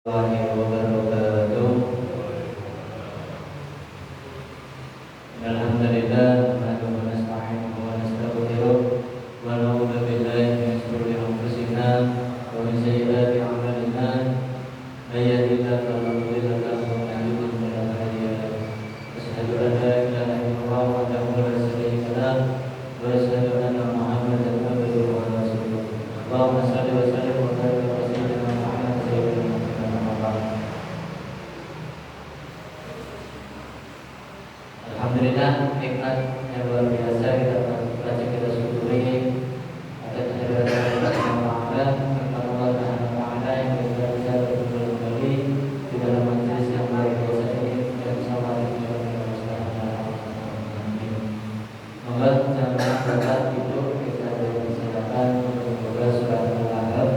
Warahmatullahi wabarakatuh. Alhamdulillah nahmaduhu wa nasta'inuhu wa nastaghfiruh wa na'udzu billahi min shururi anfusina wa min sayyiati a'malina. May yahdihillahu fala mudilla lahu wa may yudlil fala hadiya lahu. Asyhadu an la ilaha illallah wahdahu la syarika lahu wa asyhadu anna Muhammadan abduhu wa rasuluh. Allahumma shalli wa sallim wa barik ala sayyidina Muhammad sayyidil mursalin amma ba'd. Alhamdulillah, nikmat yang luar biasa kita baca, kita syukuri atas kehadiran Allah Subhanahu wa taala yang kita bisa berkumpul kembali di dalam majelis yang luar biasa ini dan bersama dengan Moga jangan berat itu kita dipersilakan untuk membaca surat Al-Ahzab,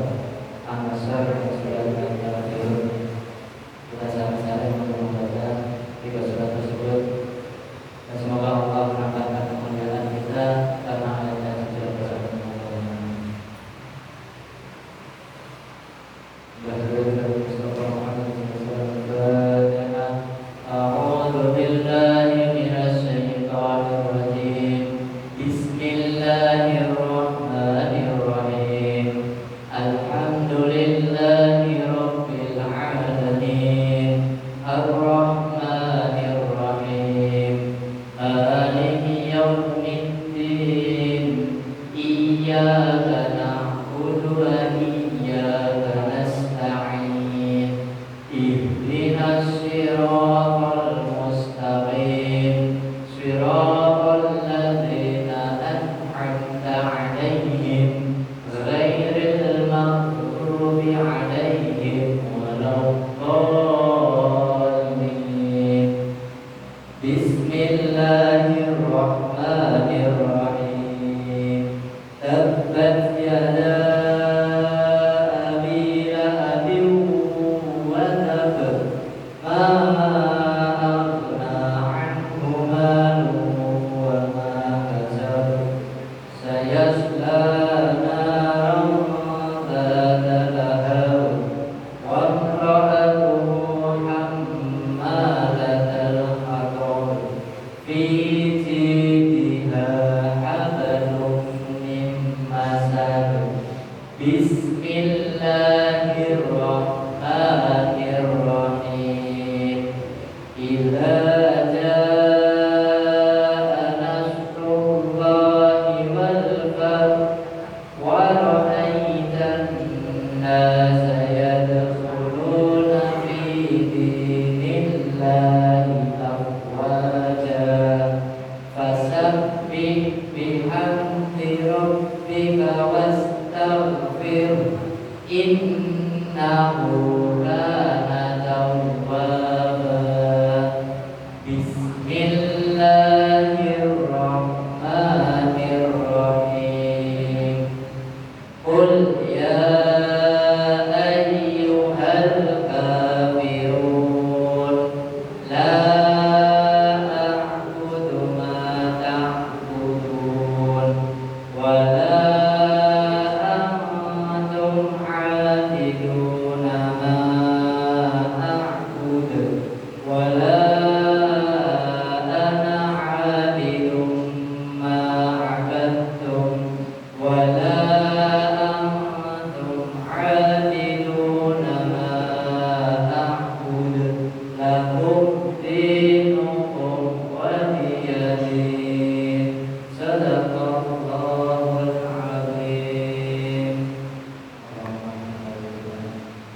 An-Nasr dan surat Al-Kafirun. Kita sama-sama untuk membaca tiga surat tersebut. Dan semoga Allah menambahkan kemuliaan kita karena ayat-ayat yang sudah bersama dengan Mustafa Muhammad SAW. A'udzu billahi minasy syaithanir rajim. Bismillahirrahmanirrahim. Alhamdulillahi rabbil alamin. Ar-Rahmanir Rahim. Maliki yaumiddin. Iyyaka na'budu wa iyyaka nasta'in. Ihdinas siratal mustaqim. Siratal ladzina an'amta 'alaihim ghairil maghdubi 'alaihim waladdallin. Bismillahirrahmanirrahim. Tabbat yada abi lahabin wa tab. Ma aghna 'anhu maluhu wa ma kasab. Sayasla naran dhata lahab. Wa imra'atuhu hammalatal hatab. Fi jidha hablum min masad. Bismillahirrahmanirrahim. Idza jaa nasrullahi wal fath wa ra'aitan nasa yadkhuluna fi dinillahi afwaja. Fasabbih bihamdi rabbika wastaghfir. Innahu kana tawwaba. Bismillahirrahmanirrahim. Qul ya ayyuhal kafirun la a'budu ma ta'budun wa la antum 'abiduna ma a'budu wa la ana 'abidun ma 'abadtum wa la antum 'abiduna ma a'budu. Lakum dinukum waliya din. Sadaqallahul azim.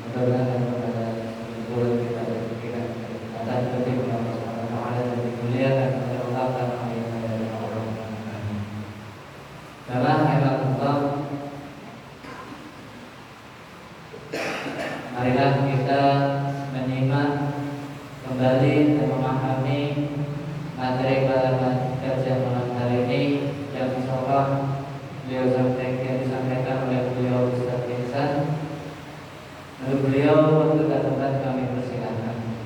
Mudah-mudahan pada bulan kita atas ketika Allah Subhanahu wa taala dan dimuliakan oleh Allah karena ayat-ayat dari Allah. Dalam ayat Allah, marilah kita menyimak kembali dan memahami materi pada kajian malam hari ini yang insyaallah beliau disampaikan oleh beliau Ustaz Ihsan. Lalu beliau untuk tempat kami persilakan.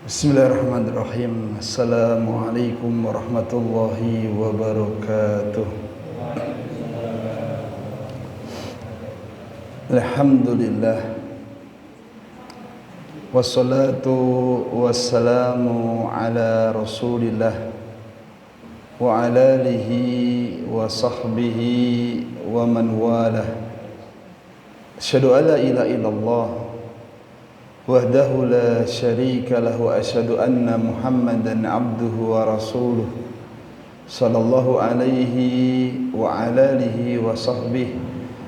Bismillahirrahmanirrahim. Assalamualaikum warahmatullahi wabarakatuh. Alhamdulillah. Wassalatu wassalamu ala Rasulillah wa ala alihi wa sahbihi wa man walah. Asyhadu an la ilaha illallah wahdahu la syarika lahu wa asyhadu anna Muhammadan abduhu wa rasuluh sallallahu alaihi wa ala alihi wa sahbihi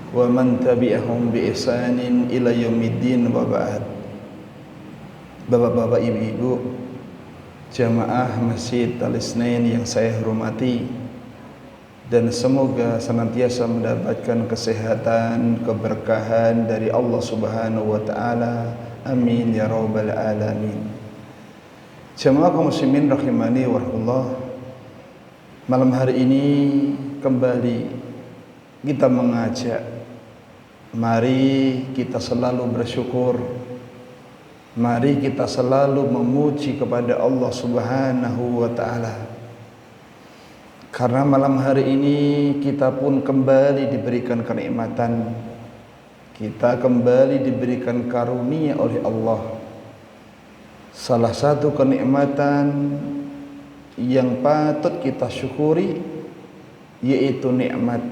wa man tabi'ahum bi ihsanin ila yaumiddin wa ba'd. Bapak-bapak, ibu-ibu, jamaah Masjid Al-Isnain yang saya hormati, dan semoga senantiasa mendapatkan kesehatan, keberkahan dari Allah Subhanahu wa taala. Amin ya rabbal alamin. Jamaah kaum muslimin rahimani wa rahimakumullah. Malam hari ini kembali kita mengajak, mari kita selalu bersyukur, mari kita selalu memuji kepada Allah Subhanahu wa taala. Karena malam hari ini kita pun kembali diberikan kenikmatan, kita kembali diberikan karunia oleh Allah. Salah satu kenikmatan yang patut kita syukuri yaitu nikmat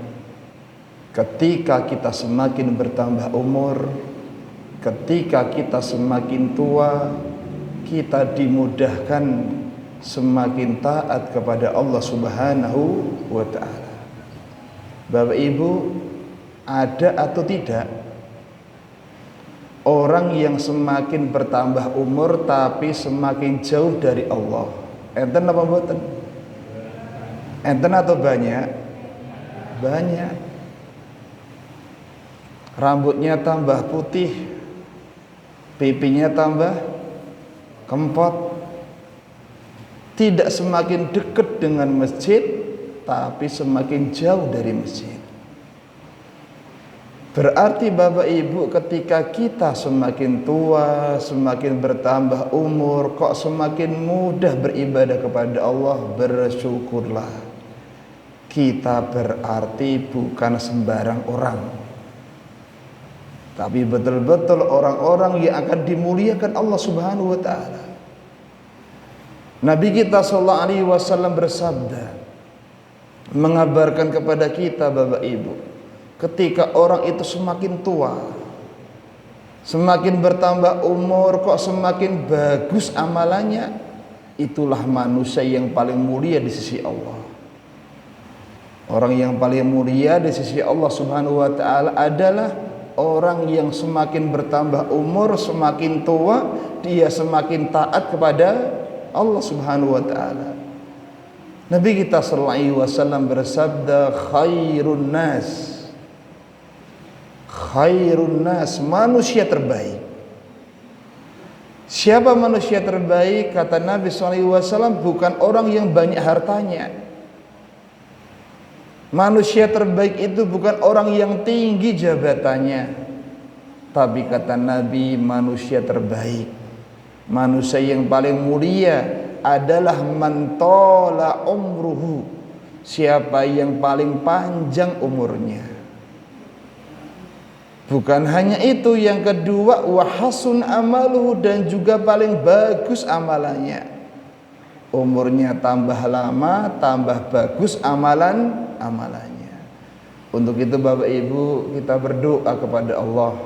ketika kita semakin bertambah umur, ketika kita semakin tua, kita dimudahkan semakin taat kepada Allah Subhanahu wa taala. Bapak Ibu, ada atau tidak orang yang semakin bertambah umur tapi semakin jauh dari Allah? Enten apa mboten? Enten atau banyak? Banyak. Rambutnya tambah putih, pipinya tambah kempot. Tidak semakin dekat dengan masjid, tapi semakin jauh dari masjid. Berarti Bapak Ibu, ketika kita semakin tua, semakin bertambah umur, kok semakin mudah beribadah kepada Allah, bersyukurlah. Kita berarti bukan sembarang orang, tapi betul-betul orang-orang yang akan dimuliakan Allah Subhanahu wa taala. Nabi kita sallallahu alaihi wasallam bersabda, mengabarkan kepada kita Bapak Ibu, ketika orang itu semakin tua, semakin bertambah umur, kok semakin bagus amalannya, itulah manusia yang paling mulia di sisi Allah. Orang yang paling mulia di sisi Allah Subhanahu wa taala adalah orang yang semakin bertambah umur, semakin tua, dia semakin taat kepada Allah Subhanahu wa taala. Nabi kita sallallahu alaihi wasallam bersabda, khairun nas, manusia terbaik. Siapa manusia terbaik? Kata Nabi SAW, bukan orang yang banyak hartanya. Manusia terbaik itu bukan orang yang tinggi jabatannya, tapi kata Nabi, manusia terbaik, manusia yang paling mulia adalah man tola umruhu, siapa yang paling panjang umurnya. Bukan hanya itu, yang kedua, wahasun amaluhu, dan juga paling bagus amalannya. Umurnya tambah lama, tambah bagus amalannya. Untuk itu Bapak Ibu, kita berdoa kepada Allah,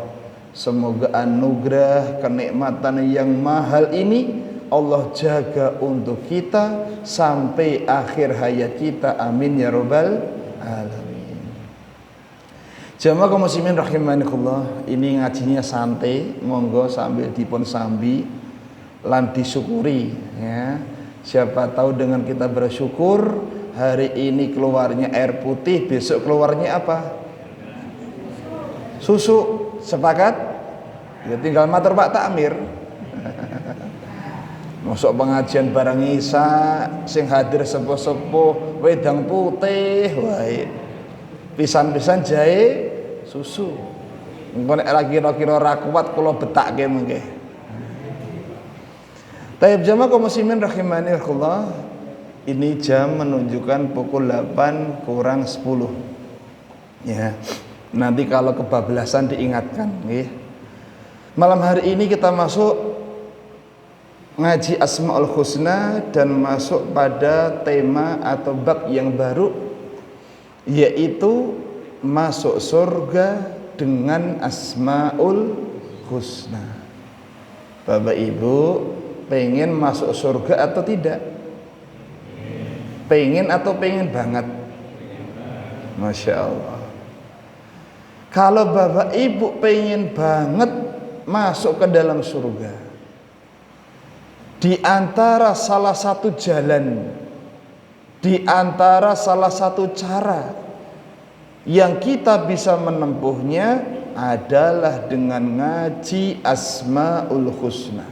semoga anugerah kenikmatan yang mahal ini Allah jaga untuk kita sampai akhir hayat kita. Amin ya rabbal alamin. Jamaah kaum muslimin rahimakumullah, ini ngajinya santai, monggo sambil dipun sambi lan disyukuri ya. Siapa tahu dengan kita bersyukur, hari ini keluarnya air putih, besok keluarnya apa? Susu. Sepakat? Ya tinggal matur Pak Takmir. Masuk pengajian bareng Isa, sing hadir sepuh-sepuh wedang putih wae. Pisan-pisan jahe susu. Engko nek lagi kira-kira ra kuat kula betakke mengke. Taib jamaah kaum muslimin rahimani Allah, ini jam menunjukkan pukul 8 kurang 10. Ya. Nanti kalau kebablasan diingatkan, nggih. Malam hari ini kita masuk ngaji Asmaul Husna dan masuk pada tema atau bab yang baru, yaitu masuk surga dengan Asmaul Husna. Bapak Ibu pengen masuk surga atau tidak? Pengen atau pengen banget? Masya Allah. Kalau Bapak Ibu pengen banget masuk ke dalam surga, di antara salah satu jalan, di antara salah satu cara yang kita bisa menempuhnya adalah dengan ngaji Asmaul Husna.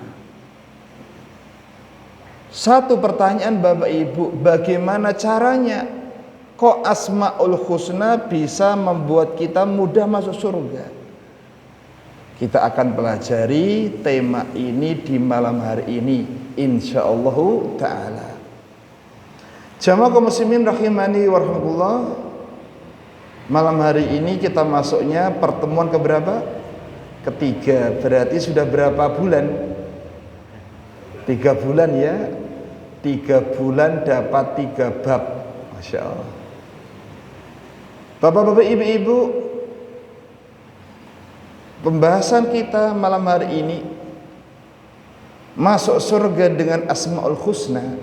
Satu pertanyaan Bapak Ibu, bagaimana caranya? Kok Asmaul Husna bisa membuat kita mudah masuk surga? Kita akan pelajari tema ini di malam hari ini, insyaallah ta'ala. Jamaah kaum muslimin rahimani wa rahmatullah. Malam hari ini kita masuknya pertemuan keberapa? Ketiga. Berarti sudah berapa bulan? 3 bulan ya. 3 bulan dapat 3 bab. Masya Allah. Bapak-bapak, ibu-ibu, pembahasan kita malam hari ini masuk surga dengan Asmaul Husna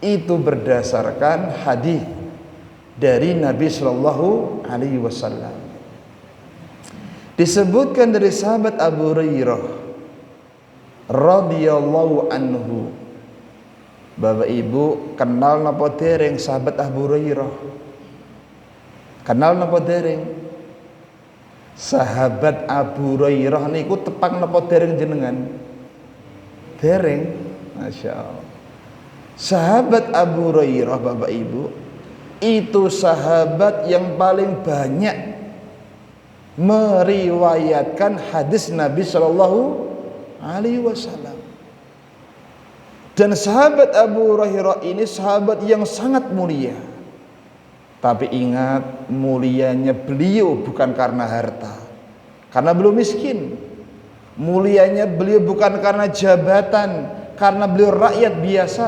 itu berdasarkan hadis dari Nabi Shallallahu Alaihi Wasallam. Disebutkan dari sahabat Abu Hurairah radhiyallahu anhu. Bapak Ibu kenal napa dereng sahabat Abu Hurairah? Kenal napa dereng? Sahabat Abu Hurairah niku tepang napa dereng jenengan? Dereng. Masya Allah. Sahabat Abu Hurairah Bapak Ibu itu sahabat yang paling banyak meriwayatkan hadis Nabi Shallallahu Alaihi Wasallam. Dan sahabat Abu Hurairah ini sahabat yang sangat mulia. Tapi ingat, mulianya beliau bukan karena harta, karena beliau miskin. Mulianya beliau bukan karena jabatan, karena beliau rakyat biasa.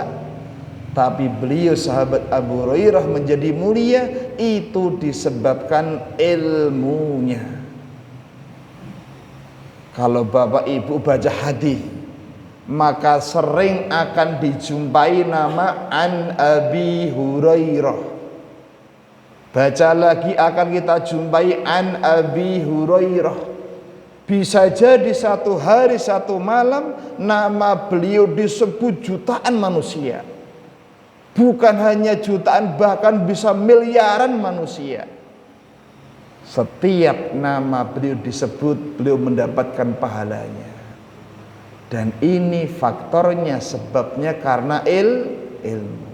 Tapi beliau sahabat Abu Hurairah menjadi mulia itu disebabkan ilmunya. Kalau Bapak Ibu baca hadis, maka sering akan dijumpai nama An Abi Hurairah. Baca lagi akan kita jumpai An Abi Hurairah. Bisa jadi satu hari satu malam nama beliau disebut jutaan manusia. Bukan hanya jutaan, bahkan bisa miliaran manusia. Setiap nama beliau disebut, beliau mendapatkan pahalanya. Dan ini faktornya, sebabnya karena ilmu.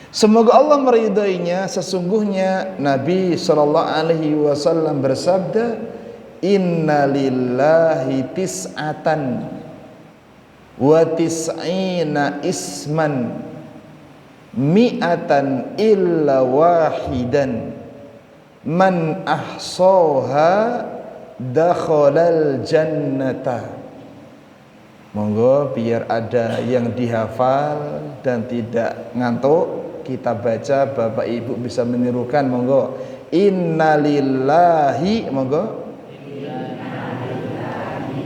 Semoga Allah meridainya. Sesungguhnya Nabi SAW bersabda, Inna lillahi tis'atan wa tis'ina isman mi'atan illa wahidan man ahsaha dakhalal jannata. Monggo biar ada yang dihafal dan tidak ngantuk, kita baca, Bapak Ibu bisa menirukan. Monggo. Innalillahi, monggo.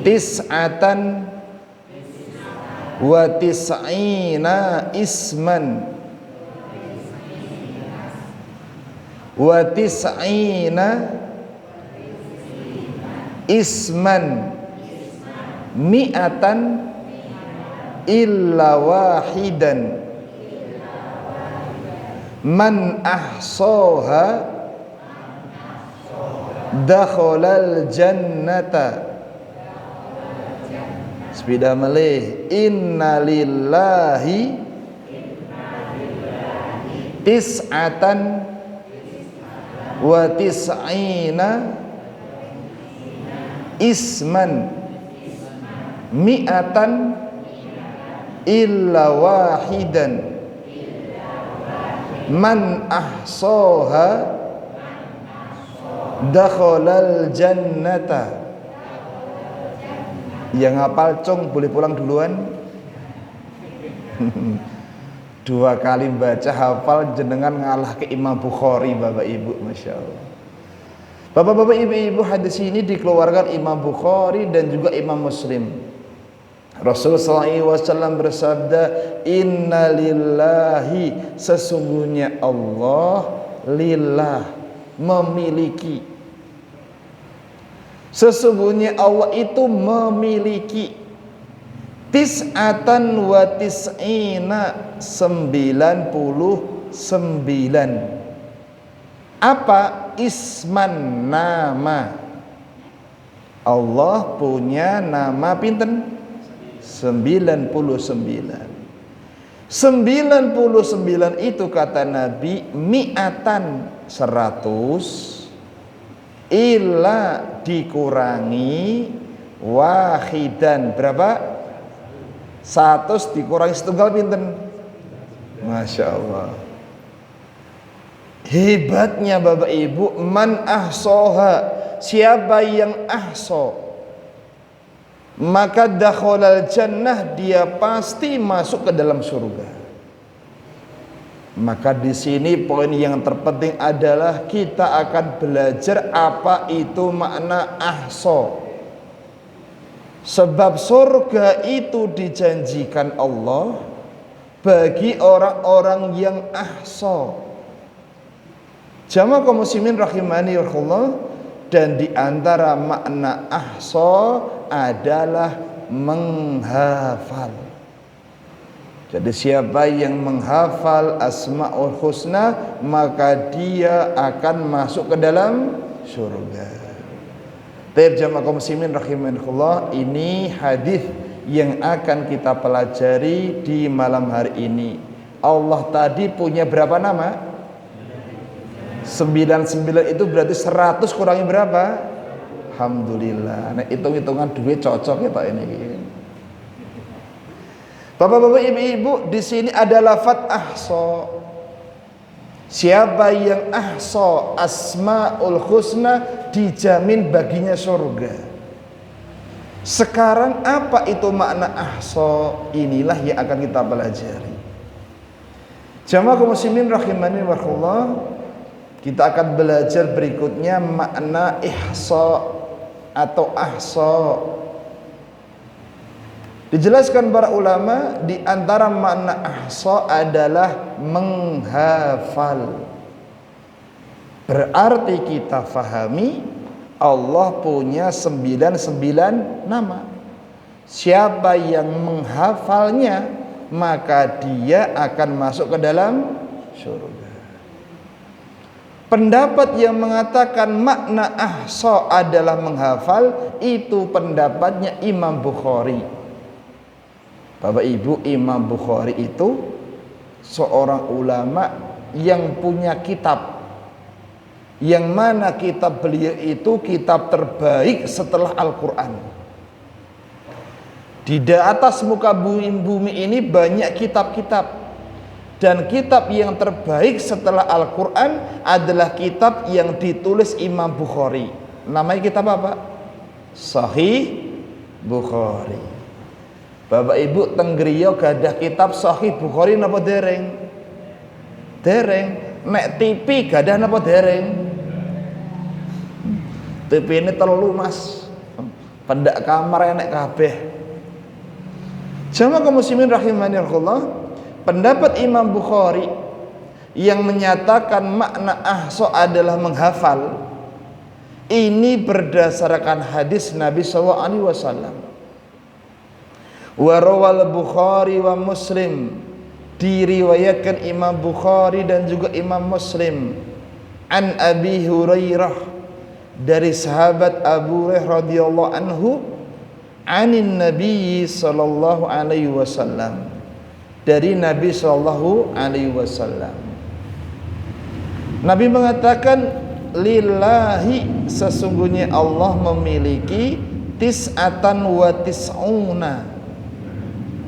Tis'atan wa tis'ina isman wa tis'ina isman mi'atan illa wahidan man ahsaha dakhalal jannata. Sepeda melih. Inna lillahi tis'atan wa tis'ina isman mi'atan illa wahidan man ahsaha dakhalal jannata. Yang hafal cong boleh pulang duluan. 2 kali baca hafal jenengan ngalah ke Imam Bukhari Bapak Ibu, Masya Allah. Bapak-bapak, ibu-ibu, hadis ini dikeluarkan Imam Bukhari dan juga Imam Muslim. Rasulullah SAW bersabda, Inna lillahi, sesungguhnya Allah, lillah, memiliki. Sesungguhnya Allah itu memiliki tis'atan wa tis'ina, 99. Apa? Isman, nama. Allah punya nama pinten? 99. 99 itu kata Nabi, mi'atan, 100, illa dikurangi wahidan, berapa? 100 dikurangi setunggal pinten? Masya Allah. Hebatnya Bapak Ibu, man ahsoha, siapa yang ahso, maka dakhalal jannah, dia pasti masuk ke dalam surga. Maka di sini poin yang terpenting adalah kita akan belajar apa itu makna ahso. Sebab surga itu dijanjikan Allah bagi orang-orang yang ahso. Jamaah kaum muslimin rahimani Allah, dan di antara makna ahsa adalah menghafal. Jadi siapa yang menghafal Asmaul Husna, maka dia akan masuk ke dalam surga. Baik jamaah kaum muslimin rahimani Allah, ini hadis yang akan kita pelajari di malam hari ini. Allah tadi punya berapa nama? 99 itu berarti 100 kurangi berapa? Alhamdulillah. Nah, hitung-hitungan duit cocok ya Pak ini. Bapak-bapak, ibu-ibu, di sini ada lafaz ahsa. Siapa yang ahsa Asmaul Husna, dijamin baginya surga. Sekarang apa itu makna ahsa? Inilah yang akan kita pelajari. Jamaah kaum muslimin rahimani wa rahmatullah, kita akan belajar berikutnya makna ihsa atau ahsa. Dijelaskan para ulama, di antara makna ahsa adalah menghafal. Berarti kita fahami Allah punya 99 nama. Siapa yang menghafalnya, maka dia akan masuk ke dalam surga. Pendapat yang mengatakan makna ahsa adalah menghafal, itu pendapatnya Imam Bukhari. Bapak Ibu, Imam Bukhari itu seorang ulama yang punya kitab, yang mana kitab beliau itu kitab terbaik setelah Al-Quran. Di atas muka bumi ini banyak kitab-kitab, dan kitab yang terbaik setelah Al-Quran adalah kitab yang ditulis Imam Bukhari. Namanya kitab apa? Sahih Bukhari. Bapak Ibu, tenggriya gadah kitab Sahih Bukhari napa dereng? Dereng. Nek TV gadah napa dereng? TV ini terlalu mas, pendak kamar enek kabeh. Jamaah kaum muslimin rahimani Allah, pendapat Imam Bukhari yang menyatakan makna ahsa adalah menghafal, ini berdasarkan hadis Nabi sallallahu alaihi wasallam. Wa rawal Bukhari wa Muslim, diriwayatkan Imam Bukhari dan juga Imam Muslim, an Abi Hurairah, dari sahabat Abu Hurairah radhiyallahu anhu, anin Nabi sallallahu alaihi wasallam, dari Nabi sallallahu alaihi wasallam. Nabi mengatakan, lillahi, sesungguhnya Allah memiliki tis'atan wa tis'una,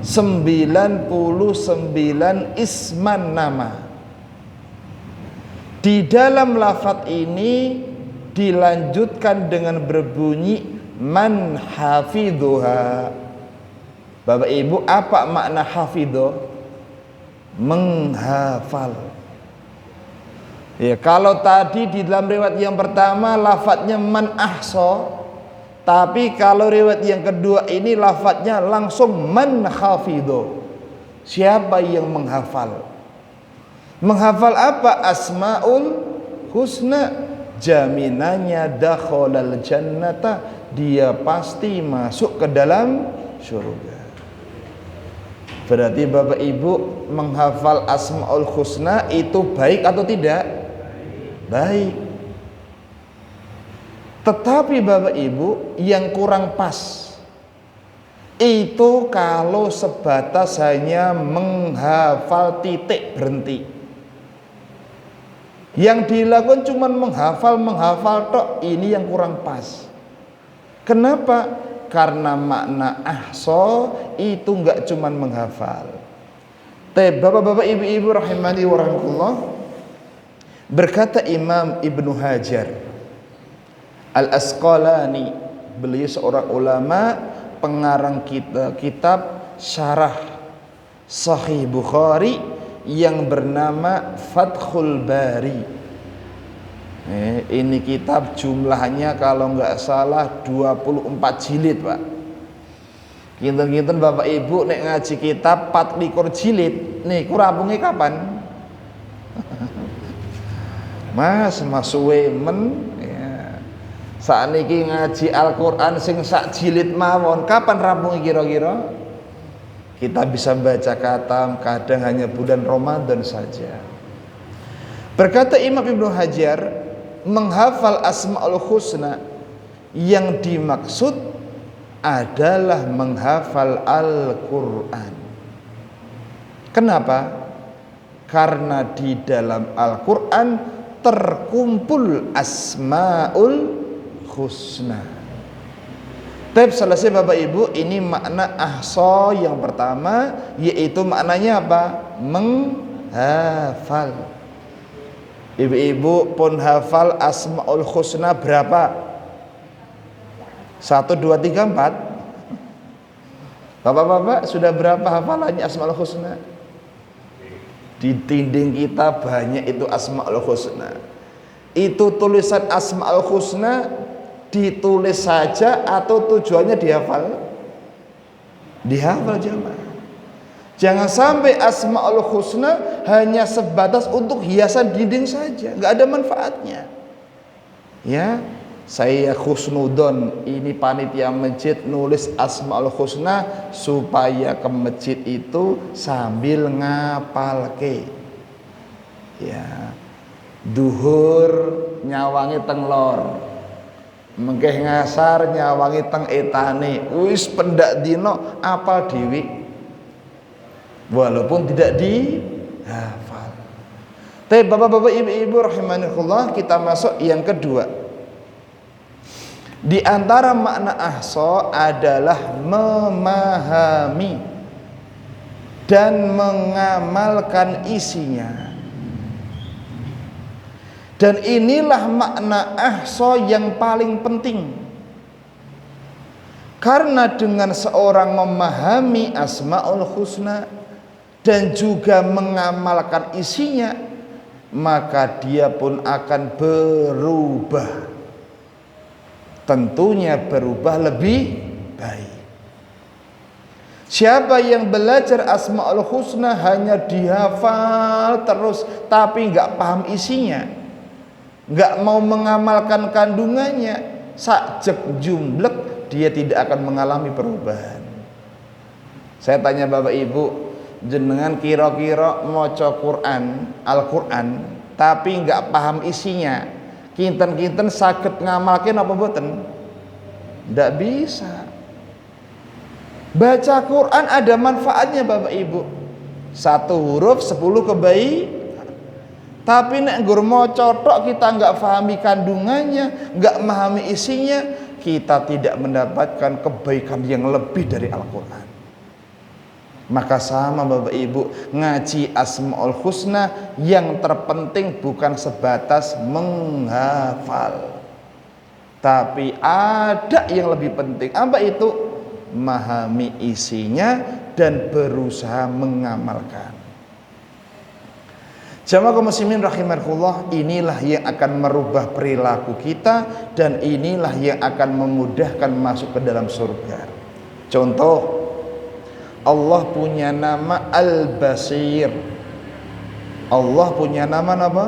99 isman nama. Di dalam lafadz ini dilanjutkan dengan berbunyi man hafidhuha. Bapak Ibu, apa makna hafidho? Menghafal. Ya, kalau tadi di dalam riwayat yang pertama lafadznya man ahsa, tapi kalau riwayat yang kedua ini lafadznya langsung man hafidho. Siapa yang menghafal? Menghafal apa? Asmaul husna, jaminannya dakhalal jannata, dia pasti masuk ke dalam surga. Berarti Bapak Ibu, menghafal asmaul husna itu baik atau tidak? Baik. Tetapi Bapak Ibu, yang kurang pas itu kalau sebatas hanya menghafal titik berhenti. Yang dilakukan cuma menghafal tok, ini yang kurang pas. Kenapa? Karena makna ahsa itu enggak cuma menghafal. Bapak-bapak, ibu-ibu rahimani wa rahimakumullah, berkata Imam Ibnu Hajar Al-Asqalani, beliau seorang ulama pengarang kitab syarah Sahih Bukhari yang bernama Fathul Bari. Ini kitab jumlahnya kalau nggak salah 24 jilid, Pak. Kinten-kinten Bapak Ibu nek ngaji kitab 24 jilid, nih kurabunge kapan? Mas suwe men ya. Sakniki ngaji Al-Qur'an sing sak jilid mawon, kapan rampungnya kira-kira? Kita bisa baca khatam kadang hanya bulan Ramadan saja. Berkata Imam Ibnu Hajar, menghafal asmaul husna yang dimaksud adalah menghafal Al-Qur'an. Kenapa? Karena di dalam Al-Qur'an terkumpul asmaul husna. Tapi selesai Bapak Ibu, ini makna ahsa yang pertama, yaitu maknanya apa? Menghafal. Ibu-ibu pun hafal asmaul husna berapa? 1, 2, 3, 4. Bapak-bapak sudah berapa hafalannya asmaul husna? Di dinding kita banyak itu asmaul husna. Itu tulisan asmaul husna ditulis saja atau tujuannya dihafal? Dihafal jemaah. Jangan sampai asmaul husna hanya sebatas untuk hiasan dinding saja, nggak ada manfaatnya. Ya, saya khusnudon, ini panitia masjid nulis asmaul husna supaya ke masjid itu sambil ngapalke. Ya, duhur nyawangi teng lor, mengkeh ngasar nyawangi teng etane, wis pendak dino apal dewi. Walaupun tidak dihafal. Tapi bapak-bapak, ibu-ibu rahimanillah, kita masuk yang kedua. Di antara makna ahsa adalah memahami dan mengamalkan isinya. Dan inilah makna ahsa yang paling penting. Karena dengan seorang memahami asmaul husna dan juga mengamalkan isinya, maka dia pun akan berubah. Tentunya berubah lebih baik. Siapa yang belajar asmaul husna hanya dihafal terus tapi nggak paham isinya, nggak mau mengamalkan kandungannya, sakjek jumblek, dia tidak akan mengalami perubahan. Saya tanya Bapak Ibu, jenengan kira-kira maca Quran, Al-Quran, tapi nggak paham isinya, kinten-kinten saged ngamalke apa mboten? Ndak bisa. Baca Quran ada manfaatnya Bapak Ibu. 1 huruf 10 kebaikan. Tapi nek nggur maca tok kita nggak pahami kandungannya, nggak memahami isinya, kita tidak mendapatkan kebaikan yang lebih dari Al-Quran. Maka sama Bapak Ibu, ngaji Asmaul Husna yang terpenting bukan sebatas menghafal, tapi ada yang lebih penting. Apa itu? Memahami isinya dan berusaha mengamalkan. Jamaah kaum muslimin rahimakumullah, inilah yang akan merubah perilaku kita dan inilah yang akan memudahkan masuk ke dalam surga. Contoh, Allah punya nama Al-Basir. Allah punya nama apa?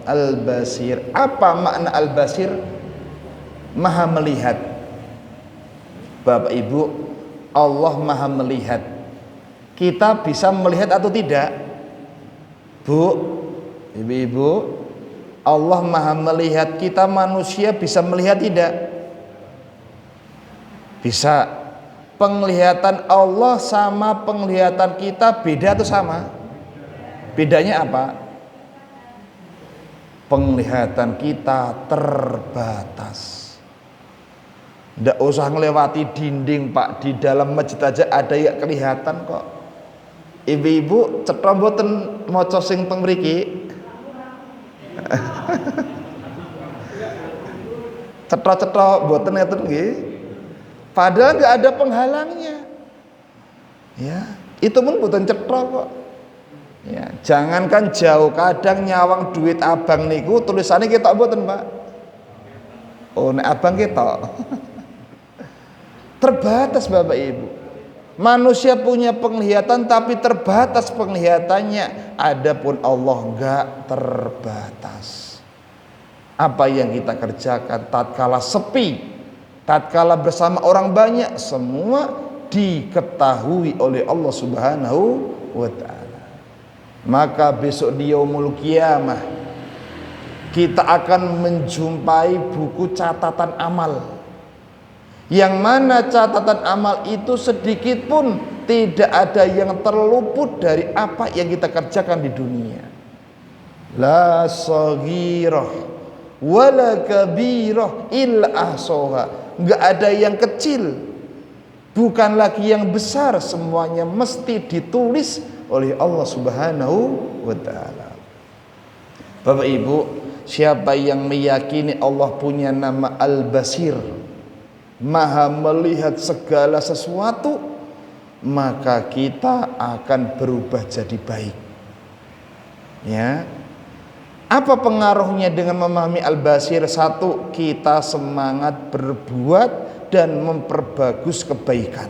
Al-Basir. Apa makna Al-Basir? Maha melihat. Bapak Ibu, Allah maha melihat. Kita bisa melihat atau tidak? Bu, ibu-ibu, Allah maha melihat. Kita manusia bisa melihat tidak? Bisa. Penglihatan Allah sama penglihatan kita beda atau sama? Bedanya apa? Penglihatan kita terbatas. Tidak usah ngelewati dinding Pak, di dalam masjid aja ada yang kelihatan kok. Ibu-ibu cetha mboten maca sing teng mriki? Cetha-cetha mboten ngeten nggih? Padahal nggak ada penghalangnya, ya itu pun bukan cetrok kok. Ya, jangankan jauh, kadang nyawang duit abang niku tulisannya kita buatan Pak. Oh, nek abang kita terbatas Bapak Ibu. Manusia punya penglihatan tapi terbatas penglihatannya. Adapun Allah nggak terbatas. Apa yang kita kerjakan tatkala sepi, tatkala bersama orang banyak, semua diketahui oleh Allah Subhanahu wa ta'ala. Maka besok di yaumul qiyamah kita akan menjumpai buku catatan amal, yang mana catatan amal itu sedikit pun tidak ada yang terluput dari apa yang kita kerjakan di dunia. La saghirah wala kabirah illa ahsaha. Enggak ada yang kecil, bukan lagi yang besar, semuanya mesti ditulis oleh Allah Subhanahu wa ta'ala. Bapak Ibu, siapa yang meyakini Allah punya nama Al-Basir, maha melihat segala sesuatu, maka kita akan berubah jadi baik. Ya. Apa pengaruhnya dengan memahami Al-Basir? Satu, kita semangat berbuat dan memperbagus kebaikan.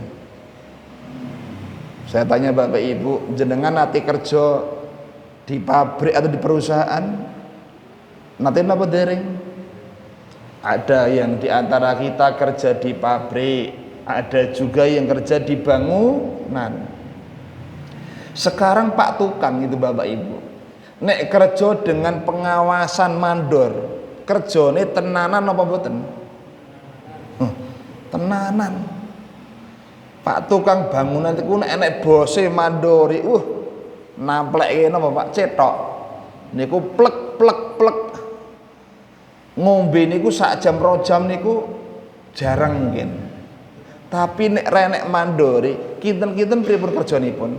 Saya tanya Bapak Ibu, jenengan nanti kerja di pabrik atau di perusahaan, nanti apa dereng? Ada yang diantara kita kerja di pabrik, ada juga yang kerja di bangunan. Sekarang Pak Tukang itu Bapak Ibu, nek kerja dengan pengawasan mandor, kerjane tenanan apa mboten? Tenanan. Pak Tukang bangunan itu nek enek bose mandori, nampleke napa Pak, cetok. Niku plek plek plek. Ngombe niku sak jam 2 jam niku jarang mungkin. Tapi nek renek mandori, kinten-kinten pripun kerjanipun?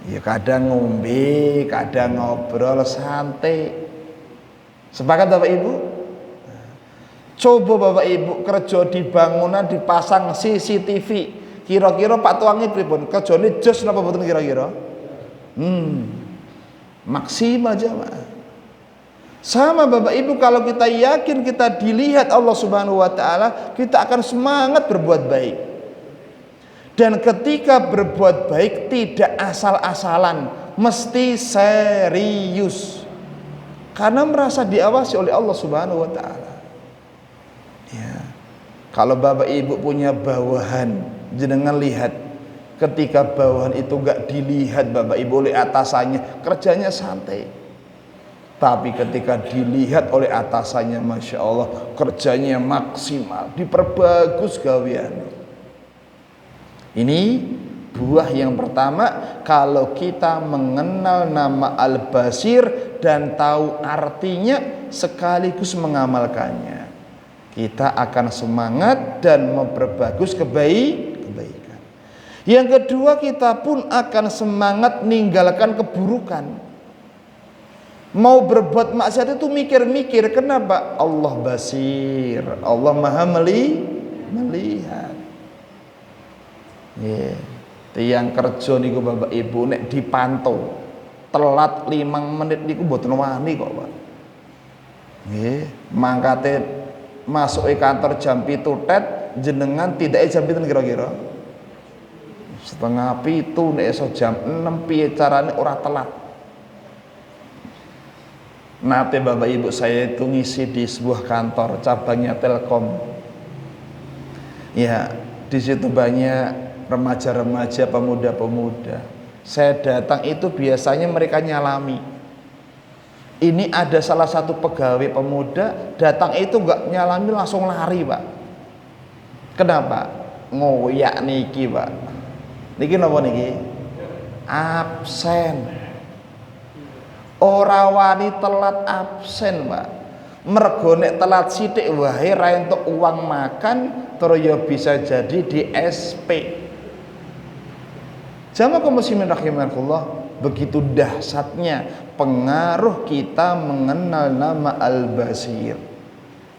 Ya kadang ngombe, kadang ngobrol santai. Sepakat Bapak Ibu? Coba Bapak Ibu kerja di bangunan dipasang CCTV, kira-kira Pak Tuangi pripun? Kerjane jos napa mboten kira-kira? Maksimal jamaah. Sama Bapak Ibu, kalau kita yakin kita dilihat Allah Subhanahu wa ta'ala, kita akan semangat berbuat baik. Dan ketika berbuat baik tidak asal-asalan, mesti serius, karena merasa diawasi oleh Allah Subhanahu wa ta'ala. Ya. Kalau Bapak Ibu punya bawahan, jenengan lihat, ketika bawahan itu gak dilihat Bapak Ibu oleh atasannya, kerjanya santai. Tapi ketika dilihat oleh atasannya, Masya Allah, kerjanya maksimal, diperbagus gawean. Ini buah yang pertama, kalau kita mengenal nama Al-Basir dan tahu artinya sekaligus mengamalkannya, kita akan semangat dan memperbagus kebaikan. Yang kedua, kita pun akan semangat meninggalkan keburukan. Mau berbuat maksiat itu mikir-mikir. Kenapa? Allah basir, Allah maha melihat. Tiang kerja niku Bapak Ibu nek dipantau telat 5 menit niku mboten wani kok, Pak. Nggih, mangkate masuk kantor jam 7 tet, jenengan tidak jam 7 kira-kira setengah 7 nek iso jam 6 piye carane ora telat. Nate Bapak Ibu saya itu ngisi di sebuah kantor cabangnya Telkom. Ya, di situ banyak remaja-remaja, pemuda-pemuda. Saya datang itu biasanya mereka nyalami. Ini ada salah satu pegawai pemuda datang itu enggak nyalami, langsung lari, Pak. Kenapa? Ngoyak niki, Pak. Niki napa niki? Absen. Ora wani telat absen, Pak. Mergo nek telat sithik wae ra entuk uang makan, terus ya bisa jadi di SP. Jamaah kaum muslimin rahimakumullah, begitu dahsyatnya pengaruh kita mengenal nama Al-Basir.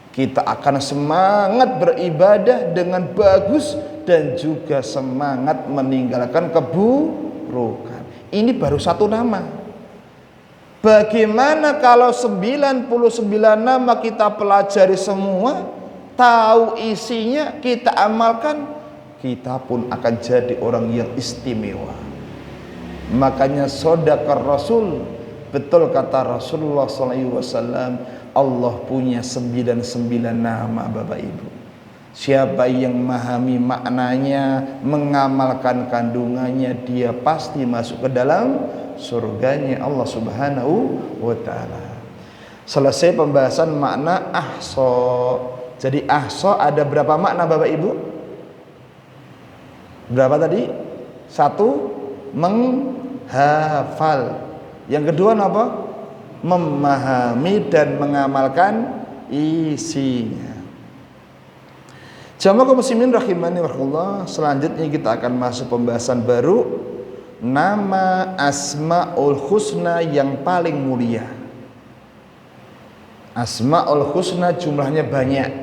Kita akan semangat beribadah dengan bagus dan juga semangat meninggalkan keburukan. Ini baru satu nama. Bagaimana kalau 99 nama kita pelajari semua, tahu isinya, kita amalkan, kita pun akan jadi orang yang istimewa. Makanya shadaqar Rasul, betul kata Rasulullah SAW, Allah punya 99 nama Bapak Ibu. Siapa yang memahami maknanya, mengamalkan kandungannya, dia pasti masuk ke dalam surganya Allah Subhanahu wa ta'ala. Selesai pembahasan makna ahsa. Jadi ahsa ada berapa makna Bapak Ibu? Berapa tadi? 1, menghafal. Yang kedua apa? Memahami dan mengamalkan isinya. Jamaah kaum muslimin rahimani warahmatullah, selanjutnya kita akan masuk pembahasan baru, nama Asmaul Husna yang paling mulia. Asmaul Husna jumlahnya banyak.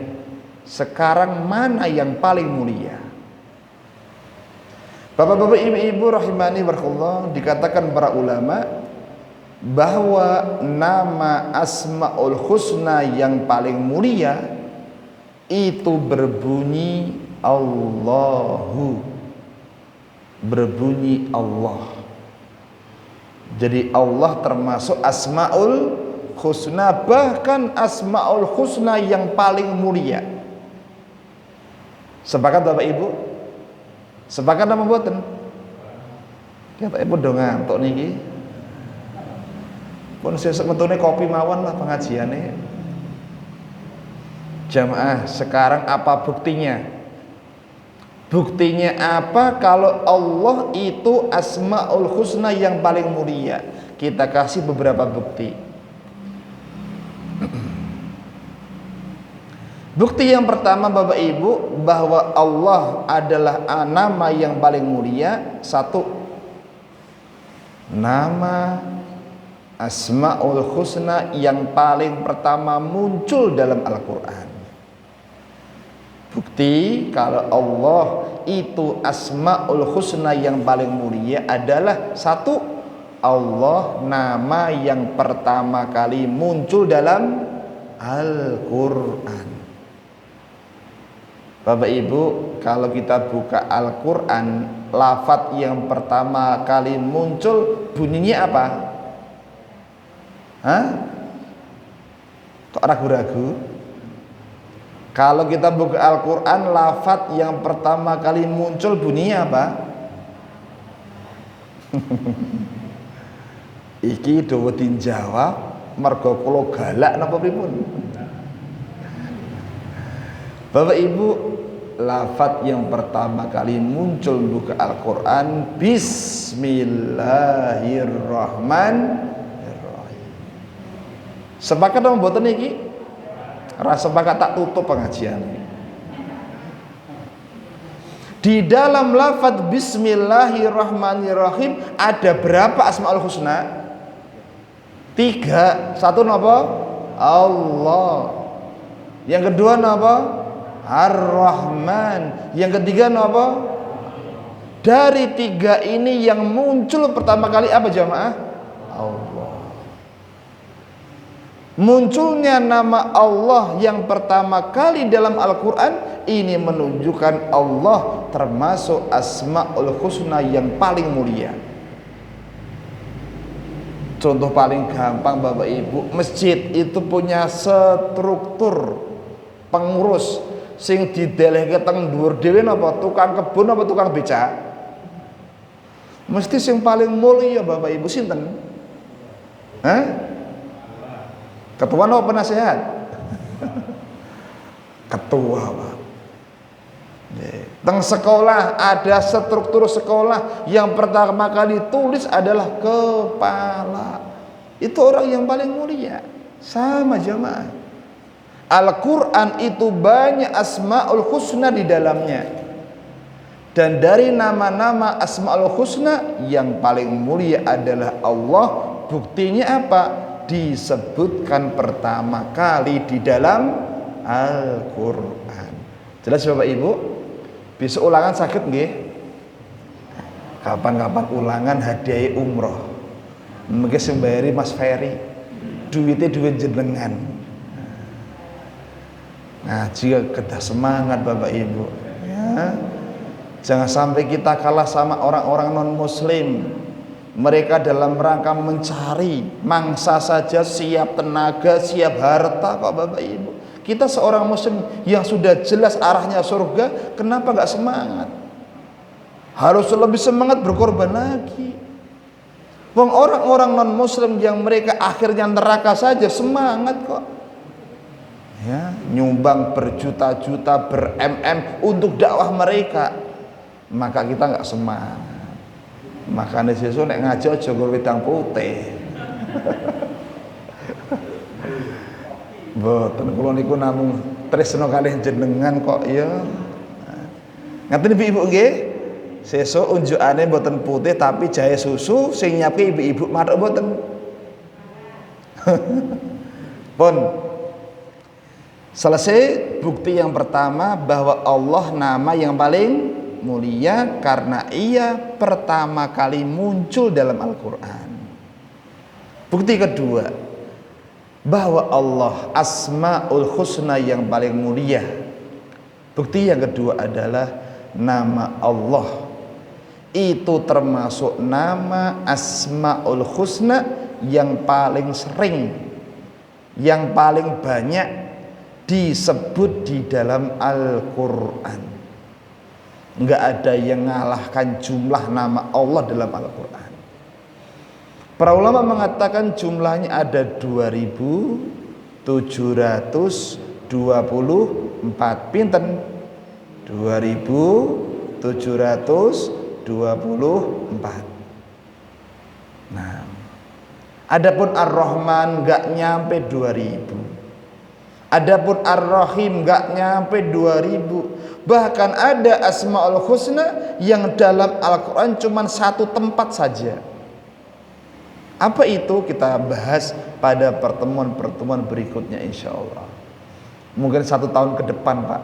Sekarang mana yang paling mulia? Bapak-bapak, ibu-ibu rahimani warahmatullah, dikatakan para ulama bahwa nama Asmaul Husna yang paling mulia itu berbunyi Allahu, berbunyi Allah. Jadi Allah termasuk Asmaul Husna, bahkan Asmaul Husna yang paling mulia. Sepakat Bapak Ibu? Sepakat apa mboten? Kata ibu do ngantuk niki. Pun sesuk metune kopi mawon lah pengajiane. Jamaah, sekarang apa buktinya? Buktinya apa kalau Allah itu Asmaul Husna yang paling mulia? Kita kasih beberapa bukti. Bukti yang pertama Bapak Ibu, bahwa Allah adalah nama yang paling mulia. 1, nama Asmaul Husna yang paling pertama muncul dalam Al-Quran. Bukti kalau Allah itu Asmaul Husna yang paling mulia adalah 1, Allah nama yang pertama kali muncul dalam Al-Quran. Bapak Ibu, kalau kita buka Al-Quran, lafadz yang pertama kali muncul bunyinya apa? Hah? Kok ragu-ragu? Kalau kita buka Al-Quran, lafadz yang pertama kali muncul bunyinya apa? Iki dawetin jawab mergo kula galak napa pripun? Bapak Ibu, lafadz yang pertama kali muncul buka Al-Quran Bismillahirrahmanirrahim. Sepakat dong mboten iki? Rasa sepakat tak tutup pengajian. Di dalam lafaz Bismillahirrahmanirrahim ada berapa Asmaul Husna? 3. Satu napa? Allah. Yang kedua napa? Ar-Rahman. Yang ketiga napa? Dari 3 ini yang muncul pertama kali apa jamaah? Allah. Munculnya nama Allah yang pertama kali dalam Al-Quran ini menunjukkan Allah termasuk Asmaul Husna yang paling mulia. Contoh paling gampang Bapak Ibu, masjid itu punya struktur pengurus sing didelehke teng dhuwur dhewe napa tukang kebun apa tukang becak? Mesti sing paling mulia Bapak Ibu sinten? Hah? Ketua atau penasehat? Ketua, Pak. Teng sekolah ada struktur sekolah yang pertama kali tulis adalah kepala. Itu orang yang paling mulia. Sama jamaah. Al-Quran itu banyak Asmaul Husna di dalamnya. Dan dari nama-nama Asmaul Husna yang paling mulia adalah Allah. Buktinya apa? Disebutkan pertama kali di dalam Al-Quran. Jelas Bapak Ibu? Besok ulangan sakit nggih? Kapan-kapan ulangan hadiah umroh. Mungkin sembayari Mas Ferry. Duitnya duit jenengan. Nah, jika kita semangat Bapak Ibu, ya, jangan sampai kita kalah sama orang-orang non-Muslim. Mereka dalam rangka mencari mangsa saja siap tenaga, siap harta kok Bapak Ibu. Kita seorang Muslim yang sudah jelas arahnya surga, kenapa gak semangat? Harus lebih semangat berkorban lagi. Wong orang-orang non-Muslim yang mereka akhirnya neraka saja semangat kok. Ya, nyumbang berjuta-juta, ber-MM untuk dakwah mereka. Maka kita gak semangat. Makanya sesuk nek ngaji aja nggo wedang putih. Mboten kula niku namung tresna kalih jenengan kok ya. Ngaten ibu-ibu nggih. Sesuk unjukane mboten putih tapi jahe susu sing nyiapke ibu-ibu matuk mboten. Pun selesai bukti yang pertama bahwa Allah nama yang paling mulia karena ia pertama kali muncul dalam Al-Quran. Bukti kedua bahwa Allah Asmaul Husna yang paling mulia. Bukti yang kedua adalah nama Allah itu termasuk nama Asmaul Husna yang paling sering, yang paling banyak disebut di dalam Al-Quran. Enggak ada yang mengalahkan jumlah nama Allah dalam Al-Quran. Para ulama mengatakan jumlahnya ada 2724. Pinten? 2724. Nah, adapun Ar-Rahman enggak nyampe 2000. Adapun Ar-Rahim enggak nyampe 2000. Bahkan ada Asmaul Husna yang dalam Al-Quran cuma satu tempat saja. Apa itu? Kita bahas pada pertemuan-pertemuan berikutnya insya Allah. Mungkin 1 tahun ke depan Pak.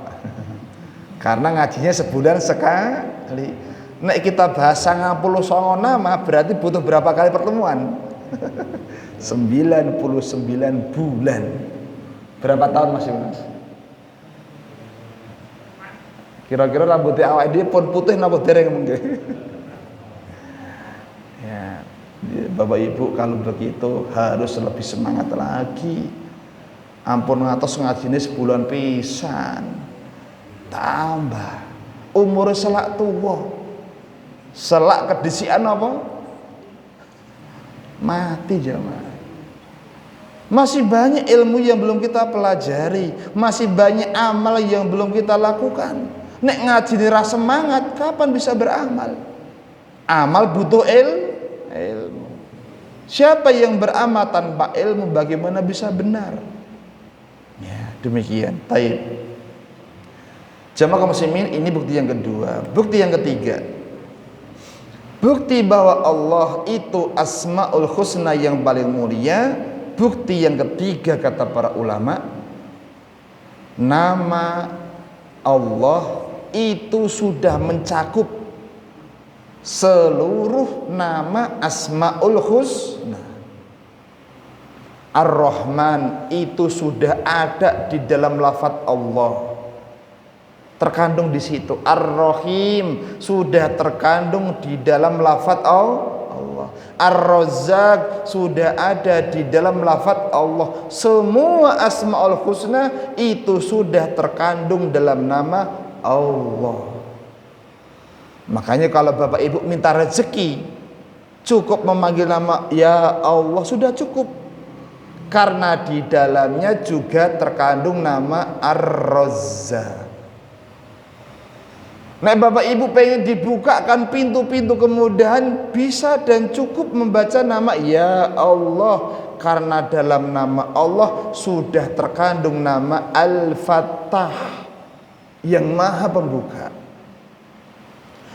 Karena ngajinya sebulan sekali. Nek kita bahas 99 nama berarti butuh berapa kali pertemuan? 99 bulan. Berapa tahun Mas Yunus? Kira-kira rambutnya awak dia pun putih napa dereng mungkin. Ya, Bapak Ibu kalau begitu harus lebih semangat lagi. Ampun ngatos ngajine sebulan pisan. Tambah umur selak tua. Selak kedisian apa? Mati jamaah. Masih banyak ilmu yang belum kita pelajari, masih banyak amal yang belum kita lakukan. Nek ngaji dira semangat, kapan bisa beramal? Amal butuh ilmu. Siapa yang beramal tanpa ilmu, bagaimana bisa benar? Ya, demikian. Baik. Jamaah kaum muslimin, ini bukti yang kedua. Bukti yang ketiga, bukti bahwa Allah itu Asmaul Husna yang paling mulia. Bukti yang ketiga kata para ulama, nama Allah itu sudah mencakup seluruh nama Asmaul Husna. Ar-Rahman itu sudah ada di dalam lafaz Allah, terkandung di situ. Ar-Rahim sudah terkandung di dalam lafaz Allah. Ar-Razzaq sudah ada di dalam lafaz Allah. Semua Asmaul Husna itu sudah terkandung dalam nama Allah. Makanya kalau Bapak Ibu minta rezeki, cukup memanggil nama ya Allah sudah cukup. Karena di dalamnya juga terkandung nama Ar-Razzaq. Nah, Bapak Ibu pengen dibukakan pintu-pintu kemudahan, bisa dan cukup membaca nama ya Allah. Karena dalam nama Allah sudah terkandung nama Al-Fattah, yang maha pembuka.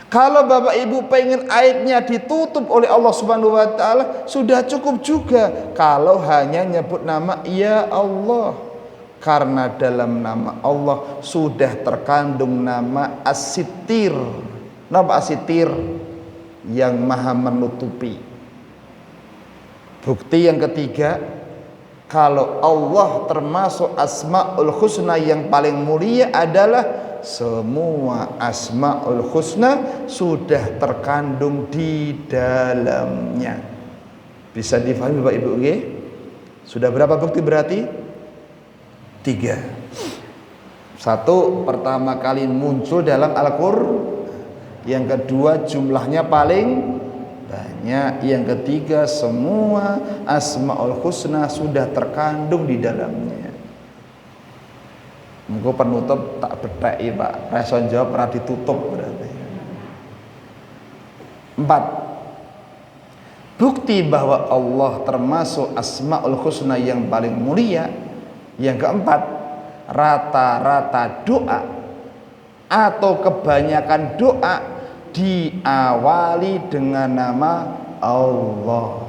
Kalau Bapak Ibu pengen aibnya ditutup oleh Allah Subhanahu wa taala, sudah cukup juga kalau hanya nyebut nama ya Allah. Karena dalam nama Allah sudah terkandung nama As-Sittir. Nama As-Sittir, yang maha menutupi. Bukti yang ketiga, kalau Allah termasuk Asmaul Husna yang paling mulia adalah semua Asmaul Husna sudah terkandung di dalamnya. Bisa difahami Bapak Ibu nggih? Sudah berapa bukti berarti? 3. Satu, pertama kali muncul dalam Al-Qur'an. Yang kedua, jumlahnya paling banyak. Yang ketiga, semua Asmaul Husna sudah terkandung di dalamnya. Engko penutup tak betheki, Pak. Reson jawab ora ditutup berarti. 4. Bukti bahwa Allah termasuk Asmaul Husna yang paling mulia. Yang keempat, rata-rata doa atau kebanyakan doa diawali dengan nama Allah.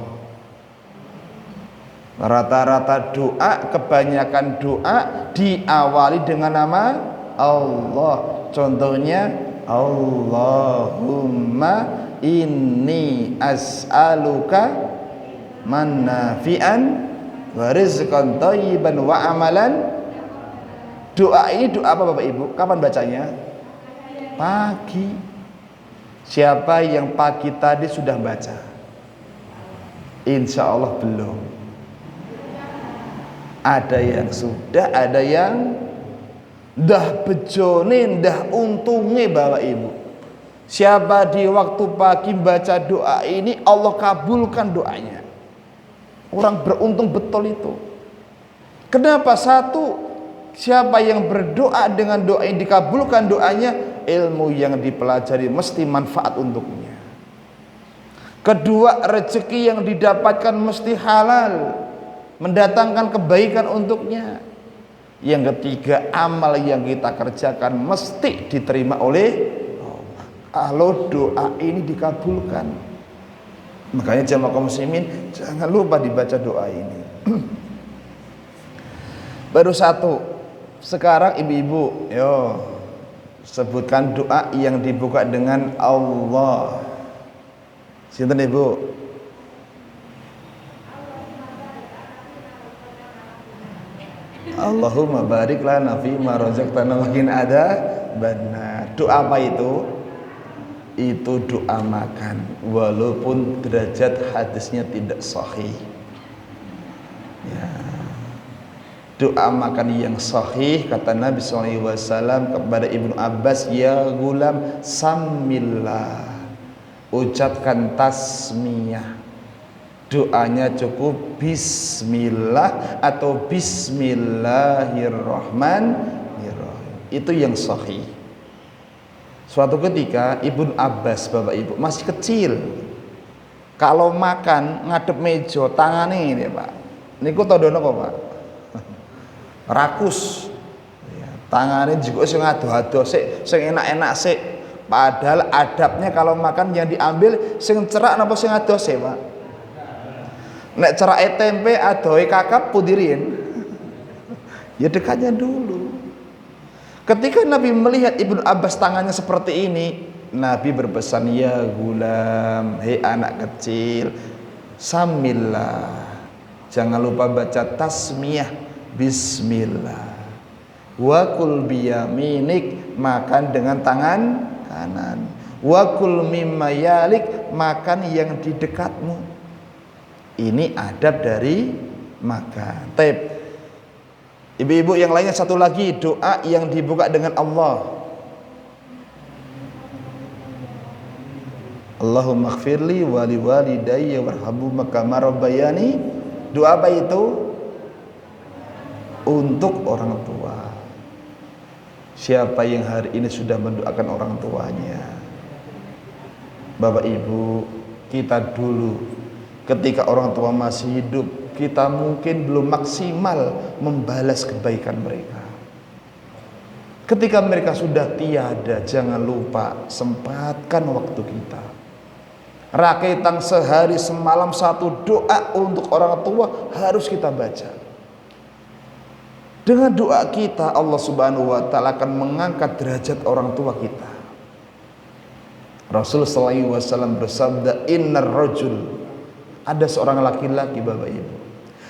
Rata-rata doa, kebanyakan doa diawali dengan nama Allah. Contohnya, Allahumma inni as'aluka mannafi'an wa rizqan thayyiban wa amalan. Doa ini doa apa Bapak Ibu? Kapan bacanya? Pagi. Siapa yang pagi tadi sudah baca? Insya Allah belum. Ada yang sudah, ada yang dah bejone, dah untungnya Bapak Ibu. Siapa di waktu pagi baca doa ini, Allah kabulkan doanya. Orang beruntung betul itu. Kenapa? Satu, siapa yang berdoa dengan doa yang dikabulkan doanya, ilmu yang dipelajari mesti manfaat untuknya. Kedua, rezeki yang didapatkan mesti halal, mendatangkan kebaikan untuknya. Yang ketiga, amal yang kita kerjakan mesti diterima oleh Allah kalau doa ini dikabulkan. Makanya jamaah kaum muslimin, jangan lupa dibaca doa ini. Baru satu. Sekarang ibu-ibu, yo sebutkan doa yang dibuka dengan Allah. Sinten Ibu? Allahumma barik lana fi ma razaqtana wa qina adzabannar. Doa apa itu? Itu doa makan, walaupun derajat hadisnya tidak sahih. Ya. Doa makan yang sahih kata Nabi SAW kepada Ibnu Abbas, ya gulam samillah, ucapkan tasmiyah. Doanya cukup bismillah atau bismillahirrahmanirrahim. Itu yang sahih. Suatu ketika Ibnu Abbas, Bapak Ibu, masih kecil. Kalau makan ngadep meja tangannya ini, Pak. Niku tandane apa, Pak? Rakus. Ya, Tangane juga sing ado-ado sik, sing enak-enak sik. Padahal adabnya kalau makan yang diambil sing cerak napa sing ado sik, Pak? Nek cerake tempe adohe kakap pudirin. Ya dekatnya dulu. Ketika Nabi melihat Ibnu Abbas tangannya seperti ini, Nabi berpesan, ya gulam, hei anak kecil, samillah, jangan lupa baca tasmiyah, bismillah, wakul biyaminik, makan dengan tangan kanan, wakul mimma yalik, makan yang di dekatmu. Ini adab dari makan. Taib. Ibu-ibu yang lainnya satu lagi, doa yang dibuka dengan Allah. Allahumma ighfirli wa liwalidayya warhamhuma kama rabbayani. Doa apa itu? Untuk orang tua. Siapa yang hari ini sudah mendoakan orang tuanya? Bapak Ibu, kita dulu ketika orang tua masih hidup, kita mungkin belum maksimal membalas kebaikan mereka. Ketika mereka sudah tiada, jangan lupa sempatkan waktu kita. Rakitang sehari semalam satu doa untuk orang tua harus kita baca. Dengan doa kita Allah Subhanahu wa taala akan mengangkat derajat orang tua kita. Rasul sallallahu alaihi wasallam bersabda, innar rajul, ada seorang laki-laki Bapak Ibu,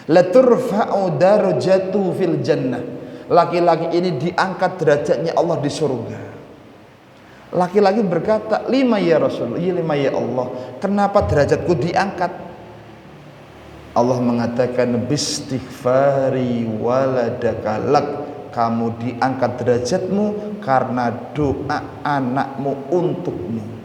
la turfa'u darajatu fil jannah. Laki-laki ini diangkat derajatnya Allah di surga. Laki-laki berkata, lima ya Rasul, iya lima ya Allah, kenapa derajatku diangkat? Allah mengatakan, bistighfari waladaka lak, kamu diangkat derajatmu karena doa anakmu untukmu.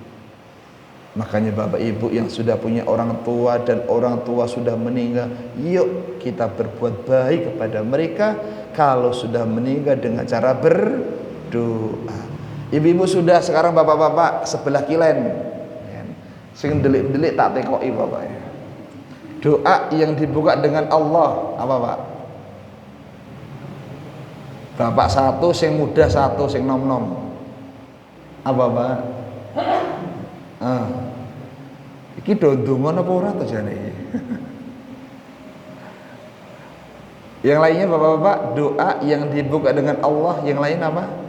Makanya Bapak Ibu yang sudah punya orang tua dan orang tua sudah meninggal, yuk kita berbuat baik kepada mereka kalau sudah meninggal dengan cara berdoa. Ibu-ibu sudah, sekarang bapak-bapak sebelah kilen sing delik-delik tak tekoki bapak ya. Doa yang dibuka dengan Allah apa Pak? Bapak satu, sing muda satu, sing nom-nom apa Pak? Iki ndonga napa ora to jane? Yang lainnya bapak-bapak, doa yang dibuka dengan Allah, yang lain apa?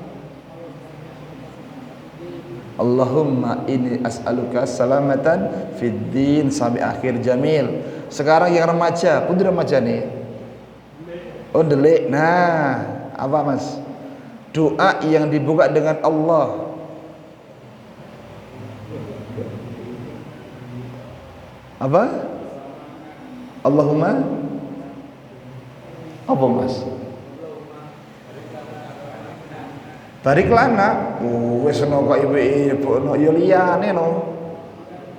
Allahumma inni as'aluka salamatan fid din sampai akhir jamil. Sekarang yang remaja, pun remaja nih. Oh delik. Nah, apa Mas? Doa yang dibuka dengan Allah. Apa? Allahumma apa Mas? Barik lana, wis ono kok ibu ono ya liyane no.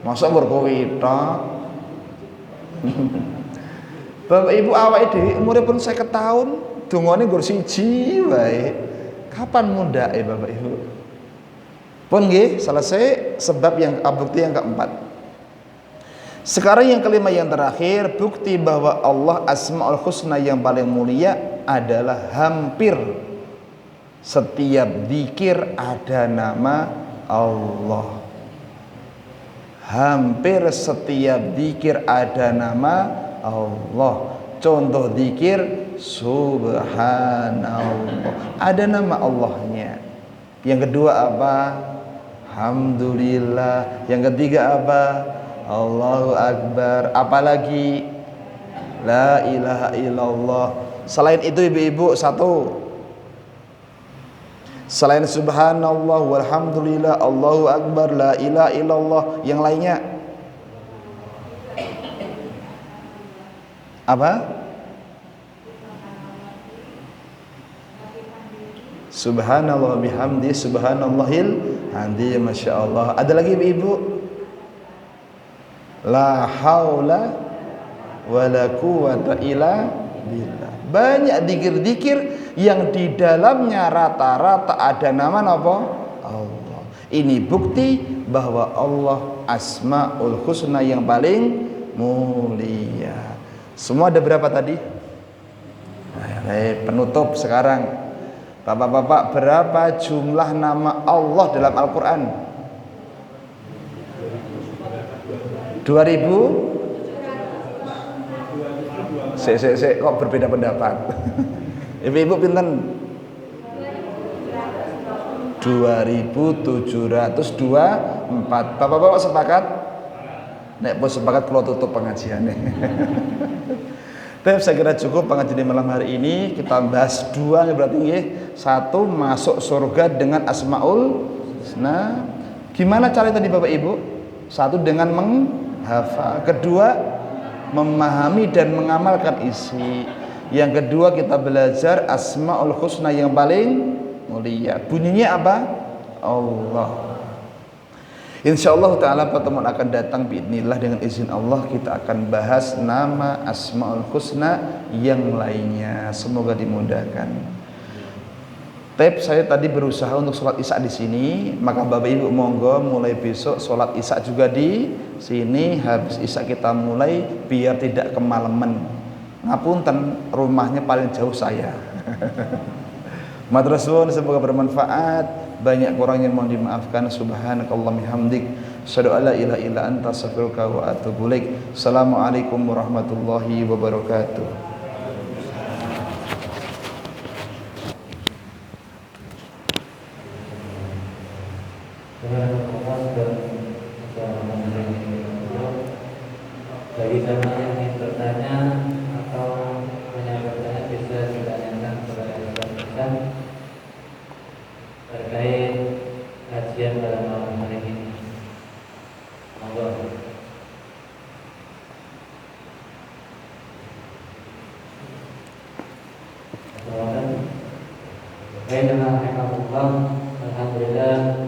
Masa nggo kowe tok. Bapak Ibu awake dhewe umuripun 50 tahun, dongane nggo siji wae. Kapan mundake Bapak Ibu? Pun nggih, selesai sebab yang bukti yang keempat. Sekarang yang kelima yang terakhir, bukti bahwa Allah Asmaul Husna yang paling mulia adalah hampir setiap zikir ada nama Allah. Hampir setiap zikir ada nama Allah. Contoh zikir subhanallah, ada nama Allahnya. Yang kedua apa? Alhamdulillah. Yang ketiga apa? Allahu Akbar. Apalagi? La ilaha illallah. Selain itu ibu-ibu satu, selain subhanallah walhamdulillah Allahu Akbar la ilaha illallah, yang lainnya apa? Subhanallah bihamdi subhanallahil hamdi, masya Allah. Ada lagi ibu-ibu? La haula wala quwata illa billah. Banyak zikir-zikir yang di dalamnya rata-rata ada nama apa? Allah. Ini bukti bahwa Allah Asmaul Husna yang paling mulia. Semua ada berapa tadi? Penutup sekarang. Bapak-bapak, berapa jumlah nama Allah dalam Al-Quran? 2000? Kok berbeda pendapat? Ibu-ibu pinten? 2724. Bapak-bapak sepakat? Nek pun sepakat kalau tutup pengajiannya. Tapi saya kira cukup pengajian malam hari ini. Kita bahas dua berarti ya. Satu, masuk surga dengan Asmaul Husna. Gimana cara tadi Bapak Ibu? Satu, dengan menghafal. Kedua, memahami dan mengamalkan isi. Yang kedua, kita belajar Asmaul Husna yang paling mulia. Bunyinya apa? Allah. Insyaallah ta'ala pertemuan akan datang biidznillah dengan izin Allah kita akan bahas nama Asmaul Husna yang lainnya. Semoga dimudahkan. Saya tadi berusaha untuk sholat isya di sini, maka Bapak Ibu monggo mulai besok sholat isya juga di sini. Habis isya kita mulai biar tidak kemalaman. Ngapunten, rumahnya paling jauh saya. Matur suwun, semoga bermanfaat. Banyak kurangnya mohon dimaafkan. Subhanakallahumma hamdik, asyhadu an la ilaha illa anta, astaghfiruka wa atubu ilaik. Assalamualaikum warahmatullahi wabarakatuh. Bagi jamaah yang ingin bertanya atau menyampaikan bisa ditanyakan kepada Ustaz terkait kajian pada malam hari ini. Monggo. Assalamualaikum. Alhamdulillah.